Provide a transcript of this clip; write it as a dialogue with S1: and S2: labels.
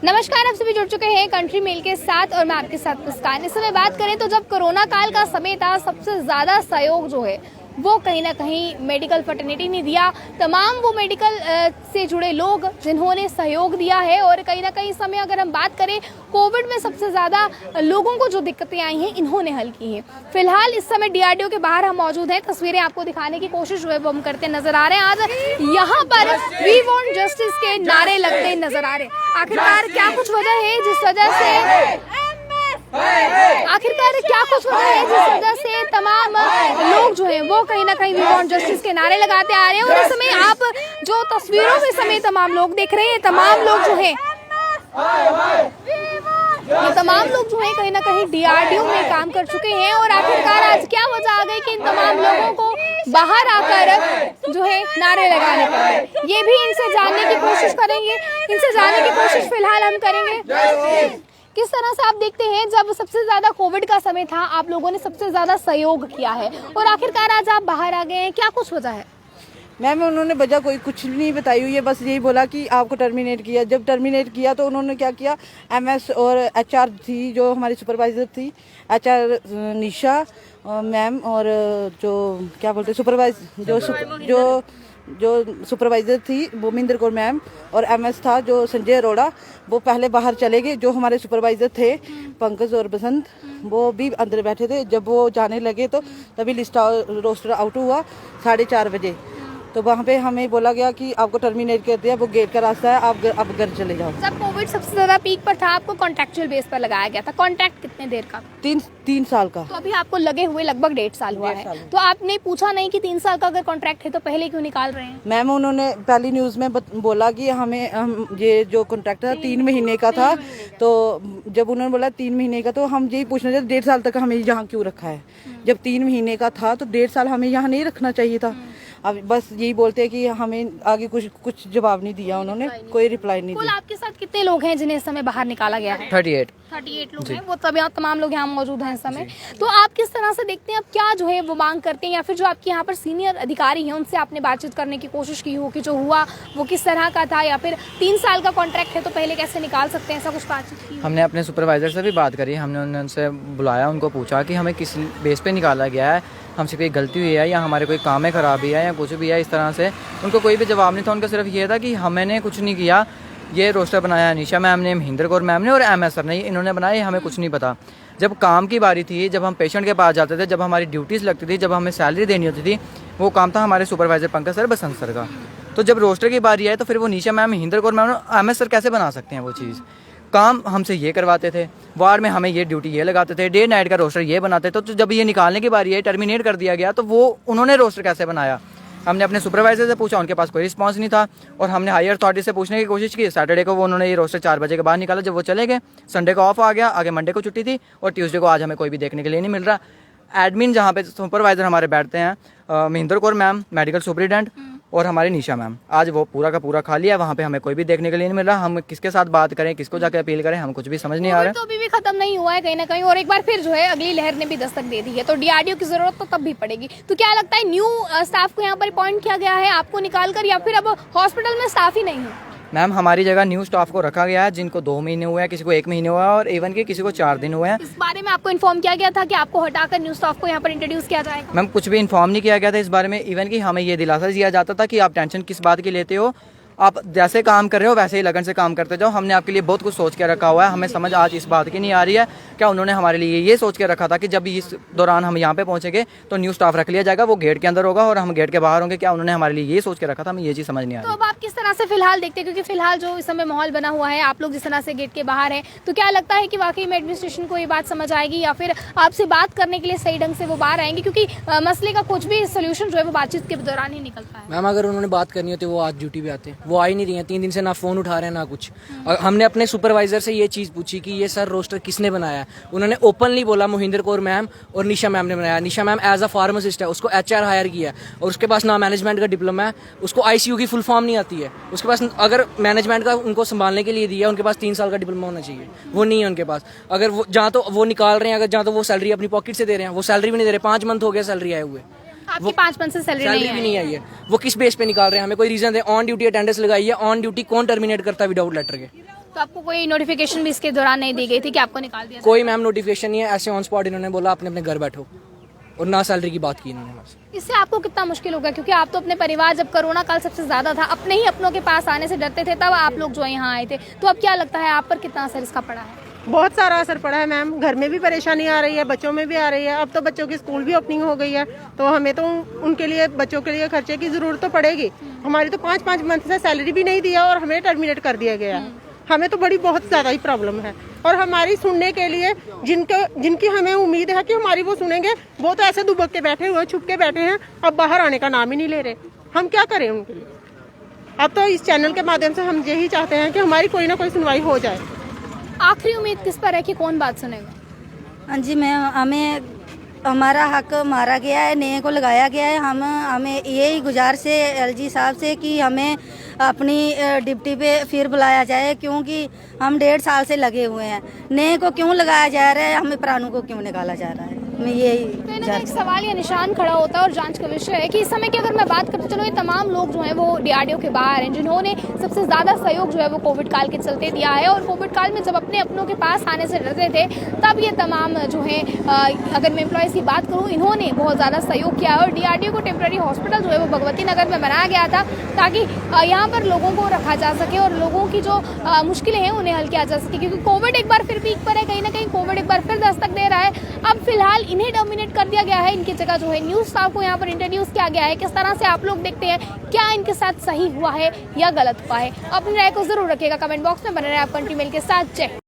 S1: नमस्कार, आप सभी जुड़ चुके हैं कंट्री मेल के साथ और मैं आपके साथ मुस्कान। इस समय बात करें तो जब कोरोना काल का समय था, सबसे ज्यादा सहयोग जो है वो कहीं ना कहीं मेडिकल फर्टर्निटी ने दिया। तमाम वो मेडिकल से जुड़े लोग जिन्होंने सहयोग दिया है और कहीं ना कहीं इस समय अगर हम बात करें कोविड में सबसे ज्यादा लोगों को जो दिक्कतें आई हैं इन्होंने हल की हैं। फिलहाल इस समय डीआरडीओ के बाहर हम मौजूद हैं, तस्वीरें आपको दिखाने की कोशिश जो है वो हम करते नजर आ रहे हैं। आज यहाँ पर वी वांट जस्टिस के नारे लगते नजर आ रहे हैं। आखिरकार क्या कुछ वजह है जिस वजह से तमाम लोग जो हैं वो कहीं ना कहीं वी वांट जस्टिस के नारे लगाते आ रहे हैं। और इस समय आप जो तस्वीरों में समय तमाम लोग देख रहे हैं, तमाम लोग जो हैं कहीं ना कहीं डीआरडीओ में काम कर चुके हैं। और आखिरकार आज क्या वजह आ गई कि इन तमाम लोगों को बाहर आकर जो है नारे लगाने पड़े, ये भी इनसे जानने की कोशिश करेंगे। इनसे जानने की कोशिश फिलहाल हम करेंगे। किस तरह से आप देखते हैं, जब सबसे ज्यादा कोविड का समय था आप लोगों ने सबसे ज्यादा सहयोग किया है और आखिरकार आज आप बाहर आ गए हैं, क्या कुछ वजह है?
S2: मैम उन्होंने वजह कोई कुछ नहीं बताई हुई है, बस यही बोला कि आपको टर्मिनेट किया। जब टर्मिनेट किया तो उन्होंने क्या किया, एमएस और एचआर थी जो हमारी सुपरवाइजर थी, एचआर निशा मैम और जो क्या बोलते जो सुपरवाइजर थी भूमिंदर कौर मैम और एमएस था जो संजय अरोड़ा, वो पहले बाहर चले गए। जो हमारे सुपरवाइजर थे पंकज और बसंत वो भी अंदर बैठे थे। जब वो जाने लगे तो तभी रोस्टर आउट हुआ 4:30 बजे। तो वहाँ पे हमें बोला गया कि आपको टर्मिनेट कर दिया, वो गेट का रास्ता है, आप अब घर चले जाओ।
S1: जब कोविड सबसे ज्यादा पीक पर था आपको कॉन्ट्रेक्चुअल बेस पर लगाया गया था। कॉन्ट्रैक्ट कितने देर का?
S2: 3 साल का।
S1: तो अभी आपको लगे हुए लगभग 1.5 साल हुआ है। तो आपने पूछा नहीं कि 3 साल का अगर कॉन्ट्रैक्ट है तो पहले क्यों निकाल रहे हैं?
S2: मैम उन्होंने पहली न्यूज में बोला कि हम ये जो कॉन्ट्रैक्ट था 3 महीने का था। तो जब उन्होंने बोला 3 महीने का तो हम यही पूछना चाहते 1.5 साल तक हमें यहाँ क्यों रखा है? जब 3 महीने का था तो 1.5 साल हमें यहाँ नहीं रखना चाहिए था। अब बस यही बोलते हैं कि हमें आगे कुछ जवाब नहीं दिया उन्होंने, कोई रिप्लाई नहीं दिया।
S1: आपके साथ कितने लोग हैं जिन्हें इस समय बाहर निकाला गया है? 38 लोग हैं, वो तमाम लोग यहाँ मौजूद हैं इस समय। तो आप किस तरह से देखते हैं, अब क्या जो है वो मांग करते हैं, या फिर जो आपके यहाँ पर सीनियर अधिकारी हैं उनसे आपने बातचीत करने की कोशिश की हो कि जो हुआ वो किस तरह का था, या फिर 3 साल का कॉन्ट्रैक्ट है तो पहले कैसे निकाल सकते हैं, ऐसा कुछ बातचीत की?
S3: हमने अपने सुपरवाइजर से भी बात करी, हमने उनसे बुलाया, उनको पूछा कि हमें किस बेस पे निकाला गया है, हमसे कोई गलती हुई है या हमारे कोई काम में खराबी है या कुछ भी है। इस तरह से उनको कोई भी जवाब नहीं था। उनका सिर्फ ये था कि हमने कुछ नहीं किया, ये रोस्टर बनाया निशा मैम ने, महेंद्र कौर मैम ने और एमएस सर ने, इन्होंने बनाया, हमें कुछ नहीं पता। जब काम की बारी थी, जब हम पेशेंट के पास जाते थे, जब हमारी ड्यूटीज़ लगती थी, जब हमें सैलरी देनी होती थी, वो काम था हमारे सुपरवाइजर पंकज सर बसंत सर का। तो जब रोस्टर की बारी आई तो फिर वो Nisha ma'am, Mahendra Kaur ma'am, MS sir कैसे बना सकते हैं वो चीज़? काम हमसे ये करवाते थे, वार्ड में हमें ये ड्यूटी ये लगाते थे, डे नाइट का रोस्टर ये बनाते थे। तो जब ये निकालने की बारी है, टर्मिनेट कर दिया गया, तो वो उन्होंने रोस्टर कैसे बनाया? हमने अपने सुपरवाइजर से पूछा, उनके पास कोई रिस्पांस नहीं था। और हमने हायर अथॉरिटी से पूछने की कोशिश की। सैटरडे को वो उन्होंने ये रोस्टर 4 बजे के बाद निकाला, जब वो चले गए। संडे को ऑफ आ गया, आगे मंडे को छुट्टी थी और ट्यूसडे को आज हमें कोई भी देखने के लिए नहीं मिल रहा। एडमिन जहाँ पे सुपरवाइजर हमारे बैठते हैं, Mahendra Kaur ma'am, medical superintendent और हमारी निशा मैम, आज वो पूरा का पूरा खाली है। वहाँ पे हमें कोई भी देखने के लिए नहीं मिल रहा। हम किसके साथ बात करें, किसको जाकर अपील करें, हम कुछ भी समझ नहीं आ रहा है।
S1: तो अभी भी खत्म नहीं हुआ है कहीं ना कहीं, और एक बार फिर जो है अगली लहर ने भी दस्तक दे दी है, तो डीआरडीओ की जरूरत तो तब भी पड़ेगी। तो क्या लगता है, न्यू स्टाफ को यहाँ पर अपॉइंट किया गया है आपको निकाल कर, या फिर अब हॉस्पिटल में स्टाफ ही नहीं है?
S3: मैम हमारी जगह न्यू स्टाफ को रखा गया है, जिनको 2 महीने हुए हैं, किसी को 1 महीने हुआ है और इवन कि किसी को 4 दिन हुए हैं।
S1: इस बारे में आपको इन्फॉर्म किया गया था कि आपको हटाकर न्यू स्टाफ को यहाँ पर इंट्रोड्यूस किया जाएगा?
S3: मैम कुछ भी इन्फॉर्म नहीं किया गया था इस बारे में। इवन कि हमें ये दिलासा दिया जाता था कि आप टेंशन किस बात की लेते हो, आप जैसे काम कर रहे हो वैसे ही लगन से काम करते जाओ। हमने आपके लिए बहुत कुछ सोच के रखा हुआ है। हमें समझ आज इस बात की नहीं आ रही है, क्या उन्होंने हमारे लिए ये सोच के रखा था कि जब इस दौरान हम यहाँ पे पहुँचेंगे तो न्यू स्टाफ रख लिया जाएगा, वो गेट के अंदर होगा और हम गेट के बाहर होंगे। क्या उन्होंने हमारे लिए ये सोच के रखा था, हमें ये चीज़ समझ नहीं आ रही।
S1: तो अब आप किस तरह से फिलहाल देखते हैं, क्योंकि फिलहाल जो इस समय माहौल बना हुआ है, आप लोग जिस तरह से गेट के बाहर हैं, तो क्या लगता है कि वाकई में एडमिनिस्ट्रेशन को ये बात समझ आएगी, या फिर आपसे बात करने के लिए सही ढंग से वो बाहर आएंगे? क्योंकि मसले का कुछ भी सोल्यूशन जो है वो बातचीत के दौरान ही निकलता है।
S4: मैम अगर उन्होंने बात करनी होती वो आज ड्यूटी पे आते, वो आ ही नहीं रही है। 3 दिन से ना फोन उठा रहे हैं ना कुछ। और हमने अपने सुपरवाइजर से ये चीज पूछी कि ये सर रोस्टर किसने बनाया। उन्होंने ओपनली बोला महेंद्र कौर मैम और निशा मैम ने बनाया। निशा मैम एज अ फार्मासिस्ट है, उसको एचआर हायर किया और उसके पास ना मैनेजमेंट का डिप्लोमा है, उसको आईसीयू की फुल फॉर्म नहीं आती है। उसके पास अगर मैनेजमेंट का उनको संभालने के लिए दिया, उनके पास 3 साल का डिप्लोमा होना चाहिए, वो नहीं है उनके पास। अगर वो जहाँ तो वो निकाल रहे हैं, अगर जहाँ तो वो सैलरी अपनी पॉकेट से दे रहे हैं, वो सैलरी भी नहीं दे रहे। 5 मंथ हो गया सैलरी आए हुए,
S1: आपकी 5 मंथ से सैलरी
S4: भी नहीं आई है। वो किस बेस पे निकाल रहे हैं? हमें कोई रीजन दे। ऑन ड्यूटी अटेंडेंस लगाई है, ऑन ड्यूटी कौन टर्मिनेट करता है विदाउट लेटर के?
S1: तो आपको कोई नोटिफिकेशन भी इसके दौरान नहीं दी गई थी कि आपको निकाल दिया
S4: कोई मैम नोटिफिकेशन नहीं है, ऐसे ऑन स्पॉट इन्होंने बोला अपने अपने घर बैठो, और ना सैलरी की बात की इन्होंने हमसे।
S1: इससे आपको कितना मुश्किल होगा, क्योंकि आप तो अपने परिवार, जब कोरोना काल सबसे ज्यादा था, अपने ही अपनों के पास आने से डरते थे, तब आप लोग जो है यहाँ आए थे, तो अब क्या लगता है आप पर कितना असर इसका पड़ा है?
S5: बहुत सारा असर पड़ा है मैम, घर में भी परेशानी आ रही है, बच्चों में भी आ रही है। अब तो बच्चों की स्कूल भी ओपनिंग हो गई है, तो हमें तो उनके लिए, बच्चों के लिए खर्चे की जरूरत तो पड़ेगी। हमारी तो 5-5 मंथ से सैलरी भी नहीं दिया और हमें टर्मिनेट कर दिया गया है। हमें तो बड़ी बहुत ज्यादा ही प्रॉब्लम है, और हमारी सुनने के लिए जिनकी हमें उम्मीद है कि हमारी वो सुनेंगे, वो तो ऐसे दुबक के बैठे हुए, छुप के बैठे हैं, अब बाहर आने का नाम ही नहीं ले रहे। हम क्या करें उनके लिए? अब तो इस चैनल के माध्यम से हम यही चाहते हैं कि हमारी कोई ना कोई सुनवाई हो जाए।
S1: आखिरी उम्मीद किस पर है कि कौन बात सुनेगा?
S6: हाँ जी मैम, हमें हमारा हक मारा गया है, नए को लगाया गया है। हमें यही गुजारिश है एलजी साहब से कि हमें अपनी डिप्टी पे फिर बुलाया जाए, क्योंकि हम 1.5 साल से लगे हुए हैं। नए को क्यों लगाया जा रहा है, हमें पुरानों को क्यों निकाला जा रहा है? मैं यही
S1: कहीं ना कहीं एक सवाल या निशान खड़ा होता है और जांच का विषय है कि इस समय की अगर मैं बात करूँ, चलो ये तमाम लोग जो हैं वो डीआरडीओ के बाहर हैं, जिन्होंने सबसे ज़्यादा सहयोग जो है वो कोविड काल के चलते दिया है, और कोविड काल में जब अपने अपनों के पास आने से डरते थे, तब ये तमाम जो है, अगर मैं एम्प्लॉयज़ की बात करूँ, इन्होंने बहुत ज़्यादा सहयोग किया है। और डीआरडीओ को टेम्प्रेरी हॉस्पिटल जो है वो भगवती नगर में बनाया गया था, ताकि यहाँ पर लोगों को रखा जा सके और लोगों की जो मुश्किलें हैं उन्हें हल किया जा सके, क्योंकि कोविड एक बार फिर पीक पर है, कहीं ना कहीं कोविड एक बार फिर दस्तक दे रहा है। अब फिलहाल इन्हें डोमिनेट कर दिया गया है, इनकी जगह जो है न्यूज़ स्टाफ को यहाँ पर इंट्रोड्यूस किया गया है। किस तरह से आप लोग देखते हैं, क्या इनके साथ सही हुआ है या गलत हुआ है? अपनी राय को जरूर रखिएगा कमेंट बॉक्स में, बने रहे आप कंट्री मेल के साथ। जय